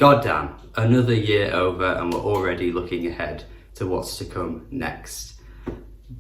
Goddamn, another year over and we're already looking ahead to what's to come next.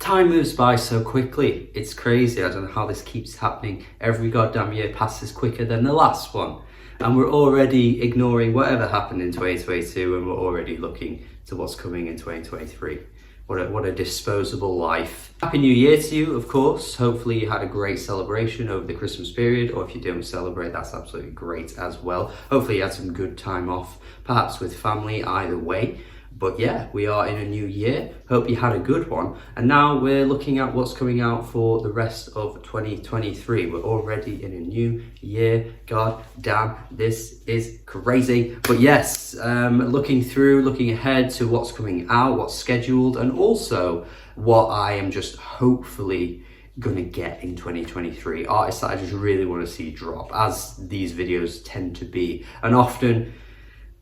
Time moves by so quickly, it's crazy. I don't know how this keeps happening. Every goddamn year passes quicker than the last one. And we're already ignoring whatever happened in 2022 and we're already looking to what's coming in 2023. What a disposable life. Happy New Year to you, of course. Hopefully you had a great celebration over the Christmas period, or if you don't celebrate, that's absolutely great as well. Hopefully you had some good time off, perhaps with family, either way. But yeah, we are in a new year. Hope you had a good one. And now we're looking at what's coming out for the rest of 2023. We're already in a new year. God damn, this is crazy. But yes, looking ahead to what's coming out, what's scheduled, and also what I am just hopefully gonna get in 2023. Artists that I just really want to see drop, as these videos tend to be. And often,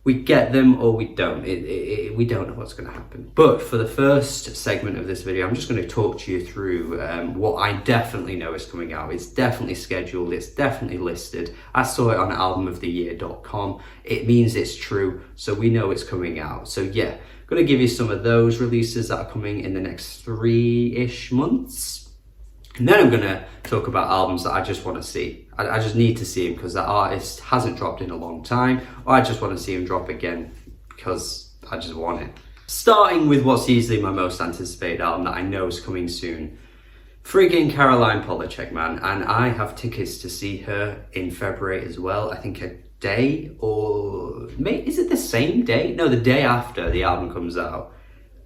we get them or we don't. We don't know what's going to happen. But for the first segment of this video, I'm just going to talk to you through what I definitely know is coming out. It's definitely scheduled. It's definitely listed. I saw it on albumoftheyear.com. It means it's true. So we know it's coming out. So yeah, I'm going to give you some of those releases that are coming in the next 3-ish months. And then I'm going to talk about albums that I just want to see. I just need to see him because that artist hasn't dropped in a long time, or I just want to see him drop again because I just want it. Starting with what's easily my most anticipated album that I know is coming soon. Friggin' Caroline Polachek, man. And I have tickets to see her in February as well. I think a day or... is it the same day? No, the day after the album comes out,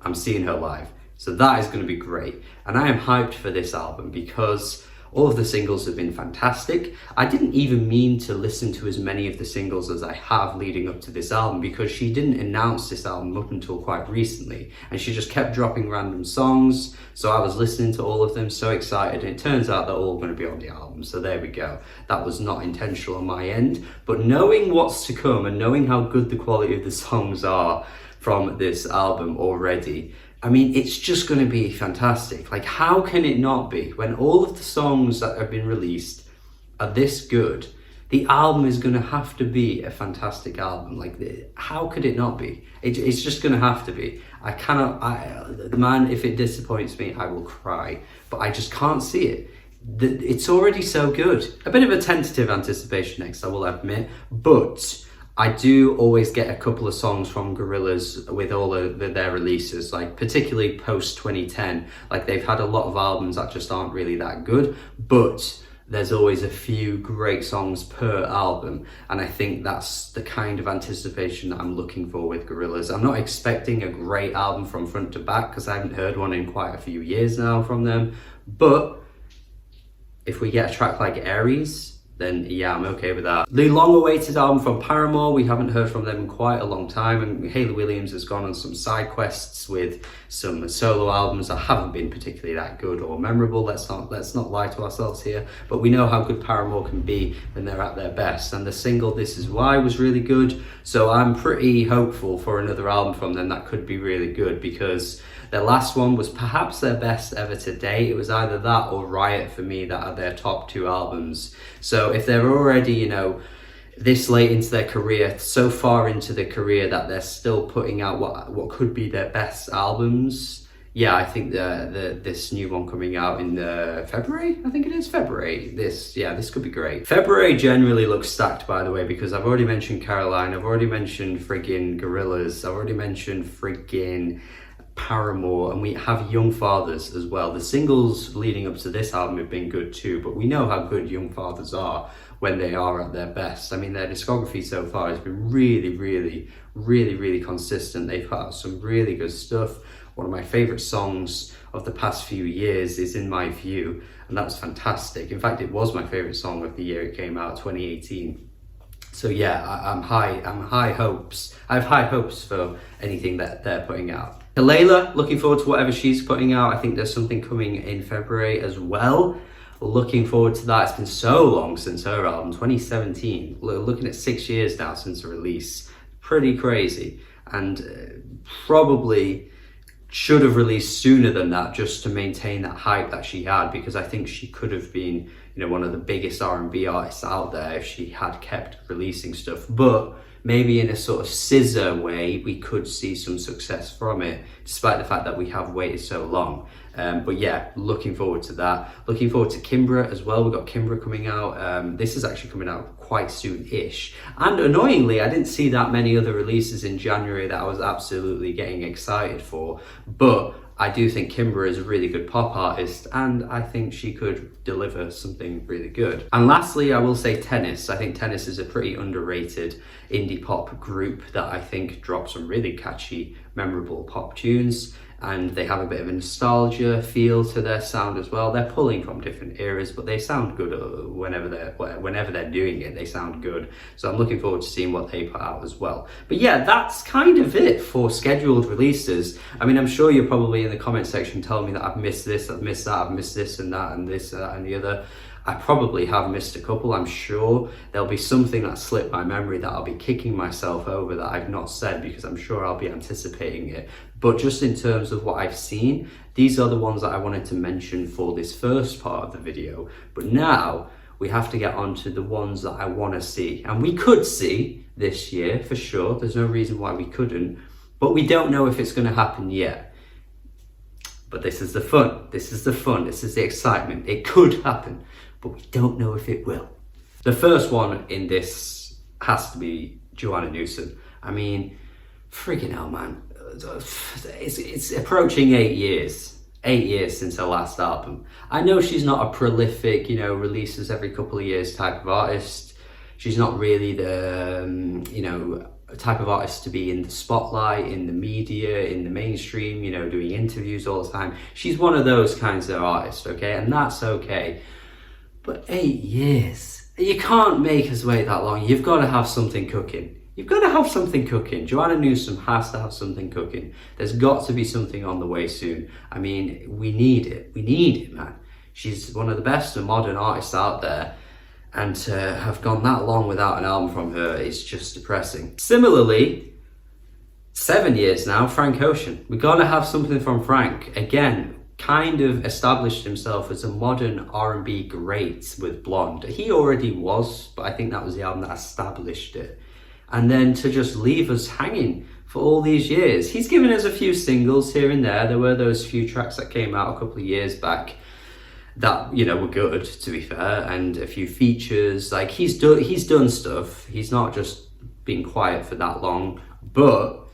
I'm seeing her live. So that is going to be great. And I am hyped for this album because all of the singles have been fantastic. I didn't even mean to listen to as many of the singles as I have leading up to this album because she didn't announce this album up until quite recently. And she just kept dropping random songs. So I was listening to all of them, so excited. And it turns out they're all going to be on the album. So there we go. That was not intentional on my end. But knowing what's to come and knowing how good the quality of the songs are from this album already, I mean, it's just going to be fantastic. Like, how can it not be? When all of the songs that have been released are this good, the album is going to have to be a fantastic album. Like, how could it not be? It's just going to have to be. I cannot, man, if it disappoints me, I will cry. But I just can't see it. It's already so good. A bit of a tentative anticipation next, I will admit. But I do always get a couple of songs from Gorillaz with all of their releases, like particularly post 2010. Like, they've had a lot of albums that just aren't really that good, but there's always a few great songs per album. And I think that's the kind of anticipation that I'm looking for with Gorillaz. I'm not expecting a great album from front to back because I haven't heard one in quite a few years now from them. But if we get a track like Aries, then yeah, I'm okay with that. The long-awaited album from Paramore, we haven't heard from them in quite a long time, and Hayley Williams has gone on some side quests with some solo albums that haven't been particularly that good or memorable. Let's not lie to ourselves here, but we know how good Paramore can be when they're at their best, and the single This Is Why was really good, so I'm pretty hopeful for another album from them that could be really good, because their last one was perhaps their best ever to date. It was either that or Riot for me that are their top 2 albums. So if they're already, you know, this late into their career, so far into their career that they're still putting out what could be their best albums, yeah, I think this new one coming out in February, I think it is February. This could be great. February generally looks stacked, by the way, because I've already mentioned Caroline, I've already mentioned friggin' Gorillaz, I've already mentioned friggin' Paramore, and we have Young Fathers as well. The singles leading up to this album have been good too, but we know how good Young Fathers are when they are at their best. I mean, their discography so far has been really consistent. They've got some really good stuff. One of my favorite songs of the past few years is In My View, and that was fantastic. In fact, it was my favorite song of the year it came out, 2018. So yeah, I have high hopes for anything that they're putting out. Kelela, looking forward to whatever she's putting out. I think there's something coming in February as well. Looking forward to that. It's been so long since her album, 2017. Looking at 6 years now since the release. Pretty crazy. And probably should have released sooner than that, just to maintain that hype that she had, because I think she could have been, you know, one of the biggest R&B artists out there if she had kept releasing stuff. But maybe in a sort of scissor way, we could see some success from it, despite the fact that we have waited so long. But yeah, looking forward to that. Looking forward to Kimbra as well. We've got Kimbra coming out. This is actually coming out quite soon-ish. And annoyingly, I didn't see that many other releases in January that I was absolutely getting excited for. But I do think Kimbra is a really good pop artist, and I think she could deliver something really good. And lastly, I will say Tennis. I think Tennis is a pretty underrated indie pop group that I think drops some really catchy, memorable pop tunes, and they have a bit of a nostalgia feel to their sound as well. They're pulling from different eras, but they sound good whenever they're doing it. They sound good. So I'm looking forward to seeing what they put out as well. But yeah, that's kind of it for scheduled releases. I mean, I'm sure you're probably in the comment section telling me that I've missed this, I've missed that, I've missed this and that and this and the other. I probably have missed a couple. I'm sure there'll be something that slipped my memory that I'll be kicking myself over that I've not said, because I'm sure I'll be anticipating it. But just in terms of what I've seen, these are the ones that I wanted to mention for this first part of the video. But now we have to get on to the ones that I want to see. And we could see this year for sure. There's no reason why we couldn't. But we don't know if it's going to happen yet. But this is the fun. This is the fun. This is the excitement. It could happen, but we don't know if it will. The first one in this has to be Joanna Newsom. I mean, freaking hell, man. It's approaching 8 years. 8 years since her last album. I know she's not a prolific, releases every couple of years type of artist. She's not really the, type of artist to be in the spotlight, in the media, in the mainstream, doing interviews all the time. She's one of those kinds of artists, okay? And that's okay. But 8 years, you can't make us wait that long. You've got to have something cooking. You've got to have something cooking. Joanna Newsom has to have something cooking. There's got to be something on the way soon. I mean, we need it. We need it, man. She's one of the best modern artists out there. And to have gone that long without an album from her is just depressing. Similarly, 7 years now, Frank Ocean. We've got to have something from Frank. Again, kind of established himself as a modern R&B great with Blonde. He already was, but I think that was the album that established it. And then to just leave us hanging for all these years. He's given us a few singles here and there. There were those few tracks that came out a couple of years back that, were good, to be fair, and a few features. Like, he's done stuff. He's not just been quiet for that long, but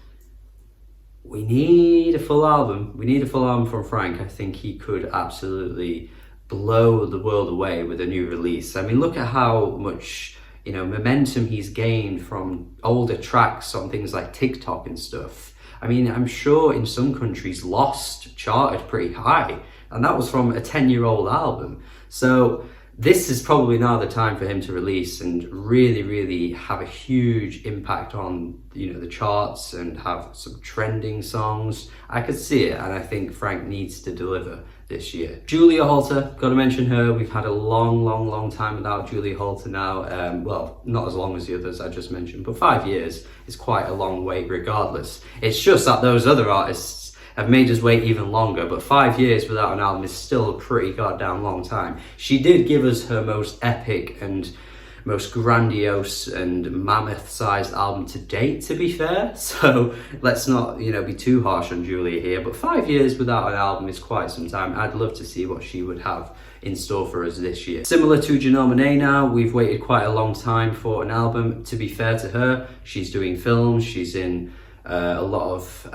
we need a full album. We need a full album from Frank. I think he could absolutely blow the world away with a new release. I mean, look at how much, momentum he's gained from older tracks on things like TikTok and stuff. I mean, I'm sure in some countries Lost charted pretty high, and that was from a 10-year-old album. So this is probably now the time for him to release and really, really have a huge impact on, the charts and have some trending songs. I could see it, and I think Frank needs to deliver this year. Julia Holter, got to mention her. We've had a long time without Julia Holter now. Well, not as long as the others I just mentioned, but 5 years is quite a long wait regardless. It's just that those other artists have made us wait even longer, but 5 years without an album is still a pretty goddamn long time. She did give us her most epic and most grandiose and mammoth-sized album to date, to be fair. So let's not, be too harsh on Julia here, but 5 years without an album is quite some time. I'd love to see what she would have in store for us this year. Similar to Janelle Monáe now, we've waited quite a long time for an album. To be fair to her, she's doing films, she's in a lot of,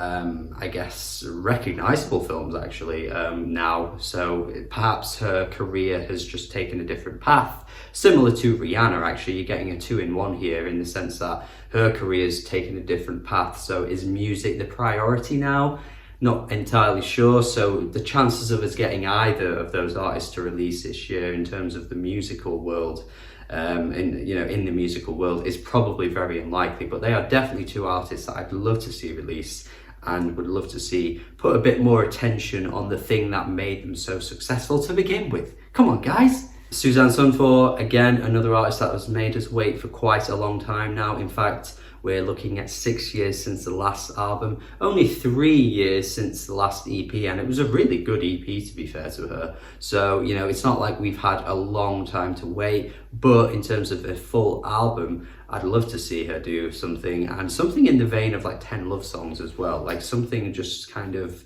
recognizable films actually now. So perhaps her career has just taken a different path. Similar to Rihanna, actually, you're getting a 2-in-1 here in the sense that her career's taken a different path. So is music the priority now? Not entirely sure. So the chances of us getting either of those artists to release this year in terms of the musical world, in the musical world, is probably very unlikely, but they are definitely two artists that I'd love to see release and would love to see put a bit more attention on the thing that made them so successful to begin with. Come on, guys. Suzanne Sun, for again another artist that has made us wait for quite a long time now. In fact, We're looking at 6 years since the last album, only 3 years since the last EP, and it was a really good EP, to be fair to her. So, you know, it's not like we've had a long time to wait, but in terms of a full album, I'd love to see her do something, and something in the vein of like 10 Love Songs as well, like something just kind of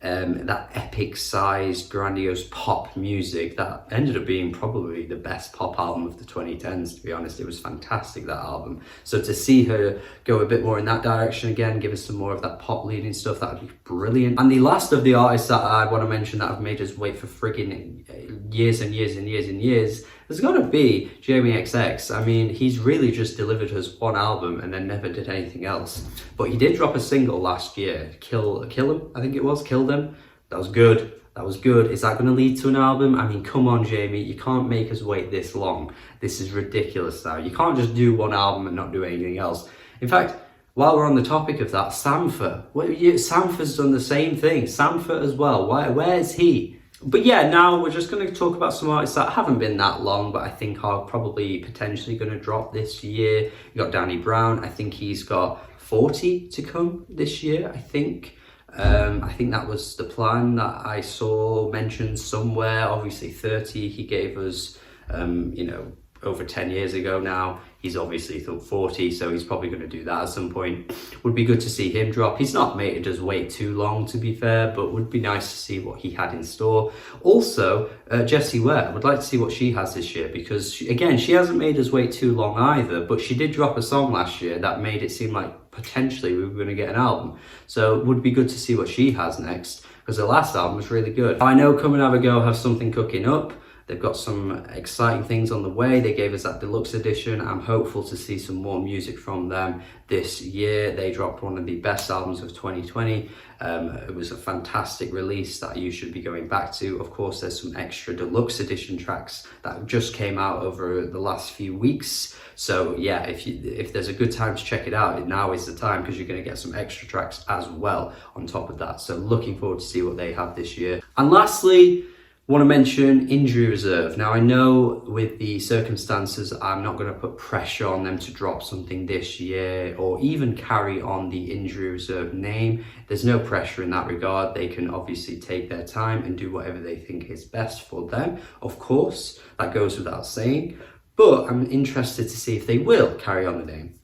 that epic sized grandiose pop music that ended up being probably the best pop album of the 2010s, to be honest. It was fantastic, that album. So to see her go a bit more in that direction again, give us some more of that pop leading stuff, that would be brilliant. And the last of the artists that I want to mention that have made us wait for friggin' years and years and years and years, there's got to be Jamie XX. I mean, he's really just delivered us one album and then never did anything else. But he did drop a single last year, Kill Him, I think it was, Kill Them. That was good. That was good. Is that going to lead to an album? I mean, come on, Jamie. You can't make us wait this long. This is ridiculous now. You can't just do one album and not do anything else. In fact, while we're on the topic of that, Sampha's done the same thing. Sampha as well. Where's he? But yeah, now we're just going to talk about some artists that haven't been that long, but I think are probably potentially going to drop this year. You got Danny Brown. I think he's got 40 to come this year, I think. I think that was the plan that I saw mentioned somewhere. Obviously 30 he gave us, you know, over 10 years ago now. He's obviously 40, so he's probably going to do that at some point. Would be good to see him drop. He's not made us wait too long, to be fair, but would be nice to see what he had in store. Also, Jessie Ware, would like to see what she has this year, because she hasn't made us wait too long either, but she did drop a song last year that made it seem like potentially we were going to get an album. So it would be good to see what she has next, because the last album was really good. I know Come and Have a Go have something cooking up. They've got some exciting things on the way. They gave us that deluxe edition. I'm hopeful to see some more music from them this year. They dropped one of the best albums of 2020. It was a fantastic release that you should be going back to. Of course, there's some extra deluxe edition tracks that just came out over the last few weeks. So yeah, if there's a good time to check it out, now is the time, because you're going to get some extra tracks as well on top of that. So looking forward to see what they have this year. And lastly, want to mention Injury Reserve. Now, I know with the circumstances, I'm not going to put pressure on them to drop something this year or even carry on the Injury Reserve name. There's no pressure in that regard. They can obviously take their time and do whatever they think is best for them. Of course, that goes without saying, but I'm interested to see if they will carry on the name.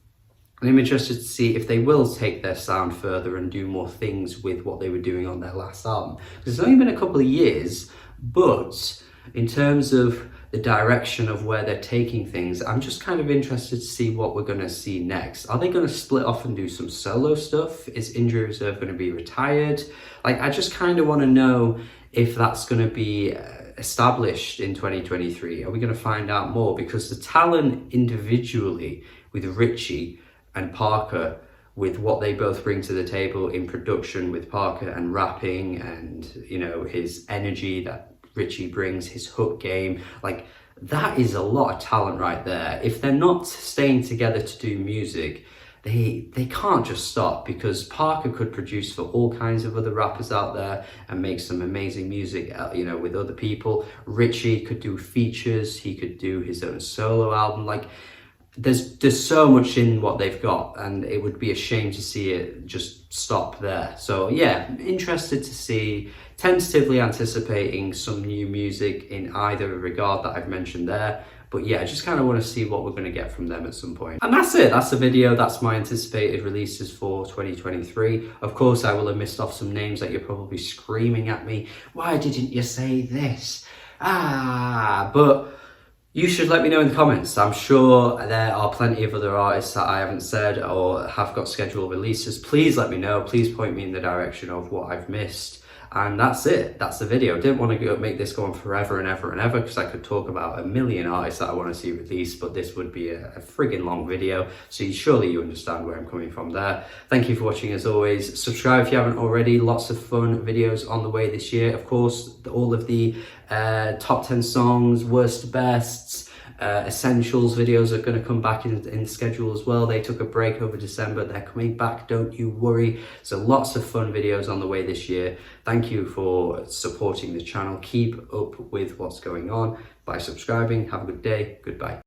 And I'm interested to see if they will take their sound further and do more things with what they were doing on their last album. Because it's only been a couple of years, but in terms of the direction of where they're taking things, I'm just kind of interested to see what we're going to see next. Are they going to split off and do some solo stuff? Is Injury Reserve going to be retired? Like, I just kind of want to know if that's going to be established in 2023. Are we going to find out more? Because the talent individually with Richie and Parker, with what they both bring to the table in production with Parker and rapping, and, you know, his energy that Richie brings, his hook game, like, that is a lot of talent right there. If they're not staying together to do music, they can't just stop, because Parker could produce for all kinds of other rappers out there and make some amazing music, you know, with other people. Richie could do features, he could do his own solo album. Like, there's so much in what they've got, and it would be a shame to see it just stop there. So yeah, interested to see, tentatively anticipating some new music in either regard that I've mentioned there. But yeah, I just kind of want to see what we're going to get from them at some point. And that's it. That's the video. That's my anticipated releases for 2023. Of course, I will have missed off some names that you're probably screaming at me, why didn't you say this? But you should let me know in the comments. I'm sure there are plenty of other artists that I haven't said or have got scheduled releases. Please let me know. Please point me in the direction of what I've missed. And that's it. That's the video. Didn't want to make this go on forever and ever and ever, because I could talk about a million artists that I want to see released, but this would be a friggin' long video. So surely you understand where I'm coming from there. Thank you for watching as always. Subscribe if you haven't already. Lots of fun videos on the way this year. Of course, all of the top 10 songs, worst bests, essentials videos are going to come back in schedule as well. They took a break over December. They're coming back, don't you worry. So lots of fun videos on the way this year. Thank you for supporting the channel. Keep up with what's going on by subscribing. Have a good day. Goodbye.